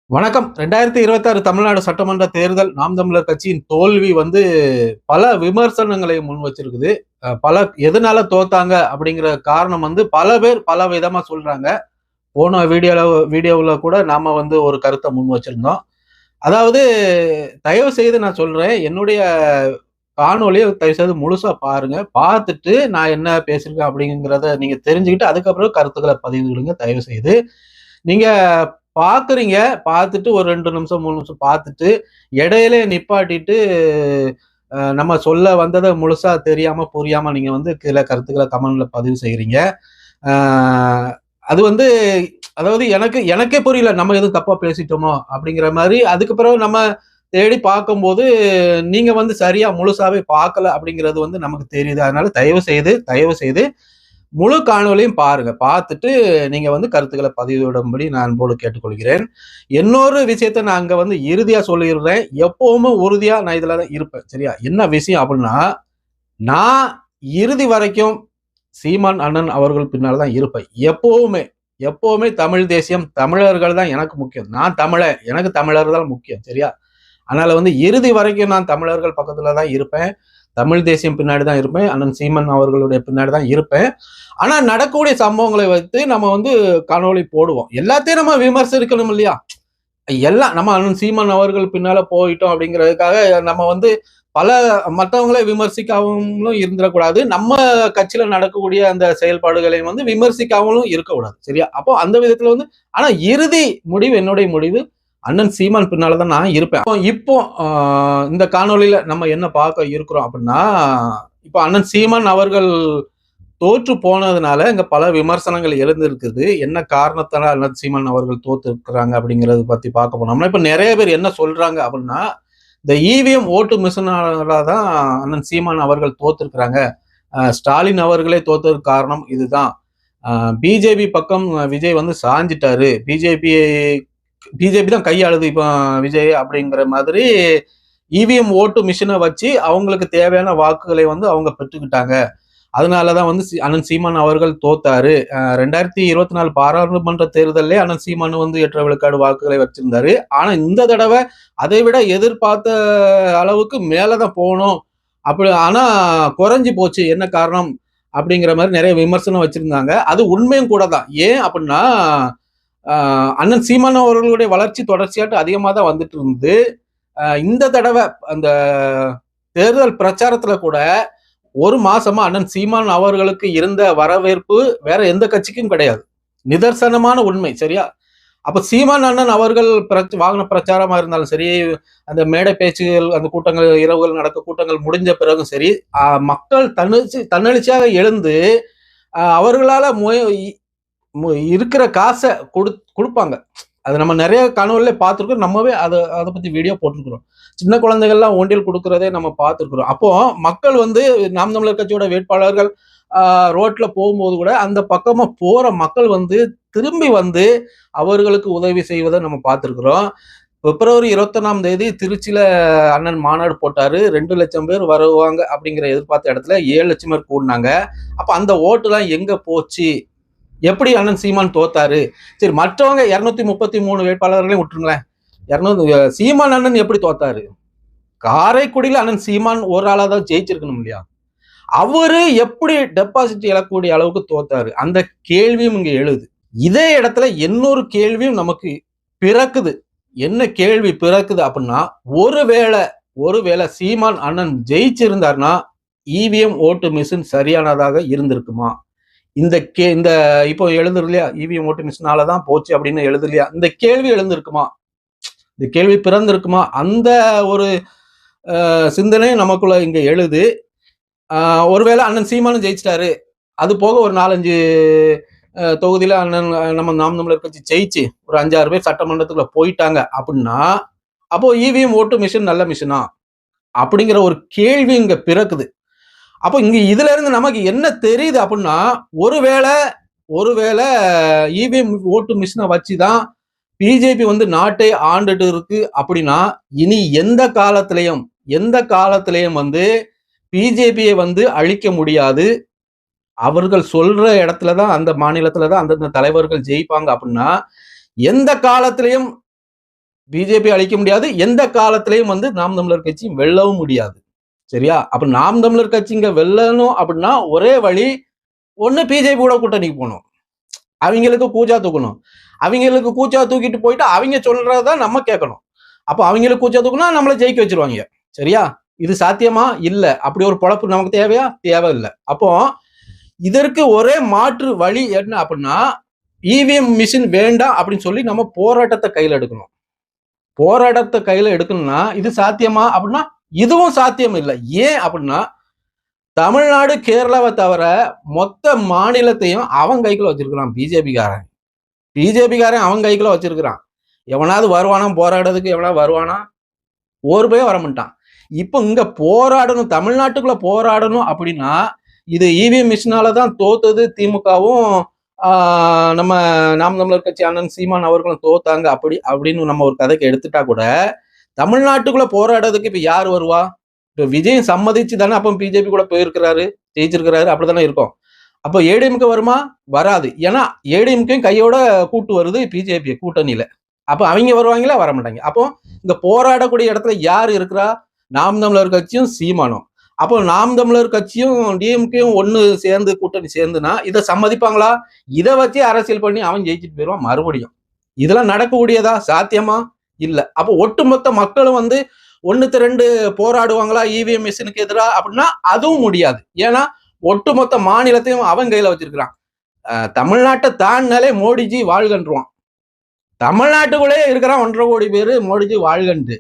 வணக்கம். 2026 தமிழ்நாடு சட்டமன்ற தேர்தல் நாம் தமிழர் கட்சியின் தோல்வி பல விமர்சனங்களை முன் வச்சிருக்குது. பல எதனால தோத்தாங்க அப்படிங்கிற காரணம் பல பேர் பல விதமா சொல்றாங்க. போன வீடியோவுல கூட நாம ஒரு கருத்தை முன் வச்சிருந்தோம். அதாவது தயவு செய்து நான் சொல்றேன், என்னுடைய காணொளிய தயவு செய்து முழுசா பாருங்க. பார்த்துட்டு நான் என்ன பேசியிருக்கேன் அப்படிங்கிறத நீங்க தெரிஞ்சுக்கிட்டு அதுக்கப்புறம் கருத்துக்களை பதிவிடுங்க தயவு செய்து. நீங்க பாக்குறீங்க. பார்த்துட்டு ஒரு 2 நிமிஷம், 3 நிமிஷம் பார்த்துட்டு, இடையிலே நிப்பாட்டிட்டு, நம்ம சொல்ல வந்தத முழுசா தெரியாம, புரியாம நீங்க சில கருத்துக்கள கமெண்ட்ல பதிவு செய்றீங்க. அ அது அதாவது எனக்கே புரியல. நம்ம எதுவும் தப்பா பேசிட்டோமோ? அப்படிங்கிற மாரி. அதுக்கு பிறகு நம்ம தேடி பார்க்கும்போது, நீங்க சரியா முழுசாவே பார்க்கல அப்படிங்கிறது நமக்கு தெரியுது. அதனால தயவு செய்து முழு காணொளியும் பாருங்க. பார்த்துட்டு நீங்க கருத்துக்கள பதிவிடும்படி நான் அன்போடு கேட்டுக்கொள்கிறேன். இன்னொரு விஷயத்த நான் அங்க இறுதியா சொல்லிடுறேன். எப்பவுமே உறுதியா நான் இதுல தான் இருப்பேன். சரியா? என்ன விஷயம் அப்படின்னா, நான் இறுதி வரைக்கும் சீமான் அண்ணன் அவர்கள் பின்னால தான் இருப்பேன். எப்பவுமே எப்பவுமே தமிழ் தேசியம், தமிழர்கள் தான் எனக்கு முக்கியம். நான் தமிழன். எனக்கு தமிழர் தான் முக்கியம். சரியா? அதனால இறுதி வரைக்கும் நான் தமிழர்கள் பக்கத்துல தான் இருப்பேன். தமிழ் தேசியம் பின்னாடி தான் இருப்பேன். அண்ணன் சீமான் அவர்களுடைய பின்னாடி தான் இருப்பேன். ஆனா நடக்கக்கூடிய சம்பவங்களை வைத்து நம்ம காணொளி போடுவோம். எல்லாத்தையும் நம்ம விமர்சிக்கணும் இல்லையா? எல்லாம் நம்ம அண்ணன் சீமான் அவர்கள் பின்னால போயிட்டோம் அப்படிங்கிறதுக்காக நம்ம பல மற்றவங்களை விமர்சிக்காமலும் இருந்துடக்கூடாது. நம்ம கட்சியில நடக்கக்கூடிய அந்த செயல்பாடுகளையும் விமர்சிக்காமலும் இருக்கக்கூடாது. சரியா? அப்போ அந்த விதத்துல ஆனா இறுதி முடிவு என்னுடைய முடிவு. அண்ணன் சீமான் பின்னாலதான் நான் இருப்பேன். இப்போ இந்த காணொளியில நம்ம என்ன பார்க்க இருக்கிறோம் அப்படின்னா, இப்போ அண்ணன் சீமான் அவர்கள் தோற்று போனதுனால இங்க பல விமர்சனங்கள் எழுந்திருக்குது. என்ன காரணத்தால அண்ணன் சீமான் அவர்கள் தோத்து இருக்கிறாங்க அப்படிங்கறத பத்தி பார்க்க போனோம்னா, இப்ப நிறைய பேர் என்ன சொல்றாங்க அப்படின்னா, இந்த இவிஎம் ஓட்டு மிஷினால தான் அண்ணன் சீமான் அவர்கள் தோத்துருக்கிறாங்க. ஸ்டாலின் அவர்களே தோத்ததுக்கு காரணம் இதுதான். பிஜேபி பக்கம் விஜய் சாஞ்சிட்டாரு. பிஜேபி தான் கையாளுது இப்போ விஜய் அப்படிங்கிற மாதிரி இவிஎம் ஓட்டு மிஷினை வச்சு அவங்களுக்கு தேவையான வாக்குகளை அவங்க பெற்றுக்கிட்டாங்க. அதனாலதான் அண்ணன் சீமான் அவர்கள் தோத்தாரு. 2024 பாராளுமன்ற தேர்தலே அண்ணன் சீமான் 8 விழுக்காடு வாக்குகளை வச்சிருந்தாரு. ஆனா இந்த தடவை அதை விட எதிர்பார்த்த அளவுக்கு மேலதான் போகணும். அப்படி ஆனா குறைஞ்சு போச்சு. என்ன காரணம் அப்படிங்கிற மாதிரி நிறைய விமர்சனம் வச்சிருந்தாங்க. அது உண்மையும் கூட தான். ஏன் அப்படின்னா, அண்ணன் சீமான் அவர்களுடைய வளர்ச்சி தொடர்ச்சியாட்டு அதிகமா தான் வந்துட்டு இருந்தது. இந்த தடவை அந்த தேர்தல் பிரச்சாரத்துல கூட ஒரு மாசமா அண்ணன் சீமான் அவர்களுக்கு இருந்த வரவேற்பு வேற எந்த கட்சிக்கும் கிடையாது. நிதர்சனமான உண்மை. சரியா? அப்ப சீமான் அண்ணன் அவர்கள் வாகன பிரச்சாரமா இருந்தாலும் சரி, அந்த மேடை பேச்சுகள், அந்த கூட்டங்கள், இரவுகள் நடக்க கூட்டங்கள் முடிஞ்ச பிறகும் சரி, மக்கள் தன்னெழுச்சியாக எழுந்து அவர்களால இருக்கிற காசை கொடுப்பாங்க. அது நம்ம நிறைய காணொலியில பார்த்துருக்கோம். நம்மவே அதை பத்தி வீடியோ போட்டிருக்கிறோம். சின்ன குழந்தைகள்லாம் ஒண்டியல் கொடுக்கறதே நம்ம பார்த்துருக்கிறோம். அப்போ மக்கள் நாம் தமிழர் கட்சியோட வேட்பாளர்கள் ரோட்ல போகும்போது கூட அந்த பக்கமா போற மக்கள் திரும்பி அவர்களுக்கு உதவி செய்வதை நம்ம பார்த்துருக்கிறோம். பிப்ரவரி 21ஆம் தேதி திருச்சியில அண்ணன் மாநாடு போட்டாரு. 2 லட்சம் பேர் வருவாங்க அப்படிங்கிற எதிர்பார்த்த இடத்துல 7 லட்சம் பேர் கூடினாங்க. அப்ப அந்த ஓட்டுலாம் எங்க போச்சு? எப்படி அண்ணன் சீமான் தோத்தாரு? சரி, மற்றவங்க 233 வேட்பாளர்களையும் விட்டுருங்களேன். சீமான் அண்ணன் எப்படி தோத்தாரு? காரைக்குடியில அண்ணன் சீமான் ஒரு ஆளா தான் ஜெயிச்சிருக்கணும் இல்லையா? அவரு எப்படி டெபாசிட் இழக்கக்கூடிய அளவுக்கு தோத்தாரு? அந்த கேள்வியும் இங்க எழுது. இதே இடத்துல இன்னொரு கேள்வியும் நமக்கு பிறக்குது. என்ன கேள்வி பிறக்குது அப்படின்னா, ஒருவேளை சீமான் அண்ணன் ஜெயிச்சிருந்தாருன்னா இவிஎம் ஓட்டு மிஷின் சரியானதாக இருந்திருக்குமா? இந்த இப்போ எழுதுரு இல்லையா, இவிஎம் ஓட்டு மிஷினாலதான் போச்சு அப்படின்னு எழுது இல்லையா? இந்த கேள்வி எழுந்திருக்குமா? இந்த கேள்வி பிறந்திருக்குமா? அந்த ஒரு சிந்தனை நமக்குள்ள இங்க எழுது. ஒருவேளை அண்ணன் சீமானும் ஜெயிச்சிட்டாரு, அது போக ஒரு 4-5 தொகுதியில அண்ணன் நம்ம நாம் தமிழர் கட்சி ஜெயிச்சு ஒரு 5-6 பேர் சட்டமன்றத்துக்குள்ள போயிட்டாங்க அப்படின்னா, அப்போ இவிஎம் ஓட்டு மிஷின் நல்ல மிஷினா அப்படிங்கிற ஒரு கேள்வி இங்க பிறக்குது. அப்போ இங்க இதுல இருந்து நமக்கு என்ன தெரியுது அப்படின்னா, ஒருவேளை இவிஎம் ஓட்டு மிஷினை வச்சுதான் பிஜேபி நாட்டை ஆண்டுட்டு இருக்கு அப்படின்னா, இனி எந்த காலத்திலையும் பிஜேபியை அழிக்க முடியாது. அவர்கள் சொல்ற இடத்துலதான், அந்த மாநிலத்துலதான் அந்தந்த தலைவர்கள் ஜெயிப்பாங்க அப்படின்னா, எந்த காலத்திலையும் பிஜேபி அழிக்க முடியாது. எந்த காலத்திலையும் வந்து நாம் தமிழர் கட்சி வெல்லவும் முடியாது. சரியா? அப்ப நாம் தமிழர் கட்சிங்க வெல்லணும் அப்படின்னா ஒரே வழி, ஒண்ணு பிஜேபி கூட கூட்டணிக்கு போகணும். அவங்களுக்கு கூச்சா தூக்கணும். அவங்களுக்கு கூச்சா தூக்கிட்டு போயிட்டு அவங்க சொல்றதான் நம்ம கேட்கணும். அப்ப அவங்களுக்கு கூச்சா தூக்குனா நம்மள ஜெயிக்க வச்சிருவாங்க. சரியா? இது சாத்தியமா? இல்ல. அப்படி ஒரு பொழப்பு நமக்கு தேவையா? தேவையில்லை. அப்போ இதற்கு ஒரே மாற்று வழி என்ன அப்படின்னா, இவிஎம் மிஷின் வேண்டாம் அப்படின்னு சொல்லி நம்ம போராட்டத்தை கையில எடுக்கணும். போராட்டத்தை கையில எடுக்கணும்னா இது சாத்தியமா அப்படின்னா இதுவும் சாத்தியம் இல்லை. ஏன் அப்படின்னா தமிழ்நாடு, கேரளாவை தவிர மொத்த மாநிலத்தையும் அவன் கைக்குள்ள வச்சிருக்கிறான் பிஜேபிக்காரன். பிஜேபிக்காரன் அவன் கைக்குள்ள வச்சிருக்கிறான். எவனாவது வருவானா போராடுறதுக்கு? எவனாவது வருவானா? ஒரு பேர் வரமாட்டான். இப்போ இங்க போராடணும், தமிழ்நாட்டுக்குள்ள போராடணும் அப்படின்னா இது இவிஎம் மிஷினால தான் தோத்தது திமுகவும் நம்ம நாம் தமிழர் கட்சி அண்ணன் சீமான் அவர்களும் தோத்தாங்க அப்படின்னு நம்ம ஒரு கதைக்கு எடுத்துட்டா கூட தமிழ்நாட்டுக்குள்ள போராடுறதுக்கு இப்ப யார் வருவா? இப்ப விஜய் சம்மதிச்சு தானே அப்ப பிஜேபி கூட போயிருக்கிறாரு, ஜெயிச்சிருக்கிறாரு, அப்படித்தானே இருக்கும். அப்ப ஏடிஎம்கே வருமா? வராது. ஏன்னா ஏடிஎம்கே கையோட கூட்டு வருது பிஜேபி கூட்டணியில. அப்ப அவங்க வருவாங்களா? வர மாட்டாங்க. அப்போ இந்த போராடக்கூடிய இடத்துல யார் இருக்கிறா? நாம் தமிழர் கட்சியும் சீமானும். அப்போ நாம் தமிழர் கட்சியும் டிஎம்கேயும் ஒண்ணு சேர்ந்து கூட்டணி சேர்ந்துனா இதை சம்மதிப்பாங்களா? இதை வச்சு அரசியல் பண்ணி அவன் ஜெயிச்சுட்டு போயிடுவான் மறுபடியும். இதெல்லாம் நடக்கக்கூடியதா? சாத்தியமா? இல்ல. அப்போ ஒட்டுமொத்த மக்களும் வந்து 1-2 போராடுவாங்களா இவிஎம் மிஷினுக்கு எதிராக அப்படின்னா அதுவும் முடியாது. ஏன்னா ஒட்டுமொத்த மாநிலத்தையும் அவன் கையில வச்சிருக்கிறான். தமிழ்நாட்டை தாண்டினாலே மோடிஜி வாழ்கன்றுவான். தமிழ்நாட்டுக்குள்ளே இருக்கிறான் 1.5 கோடி பேரு மோடிஜி வாழ்கன்று.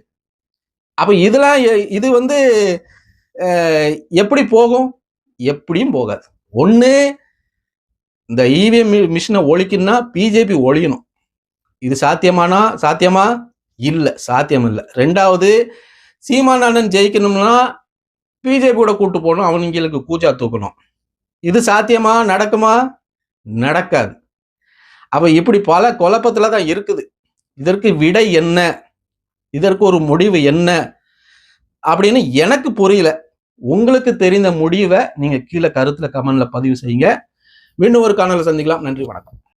அப்ப இதெல்லாம் இது வந்து எப்படி போகும்? எப்படியும் போகாது. ஒண்ணு இந்த இவிஎம் மிஷினை ஒழிக்கணும்னா பிஜேபி ஒழியணும். இது சாத்தியமா? இல்ல, சாத்தியம் இல்ல. 2வது சீமான் அண்ணன் ஜெயிக்கணும்னா பிஜேபி கூட கூட்டு போகணும், அவங்களுக்கு கூச்சா தூக்கணும். இது சாத்தியமா? நடக்குமா? நடக்காது. அப்ப இப்படி பல குழப்பத்துல தான் இருக்குது. இதற்கு விடை என்ன? இதற்கு ஒரு முடிவு என்ன அப்படின்னு எனக்கு புரியல. உங்களுக்கு தெரிந்த முடிவை நீங்க கீழே கருத்துல கமெண்ட்ல பதிவு செய்யுங்க. மீண்டும் ஒரு காணொளியில் சந்திக்கலாம். நன்றி, வணக்கம்.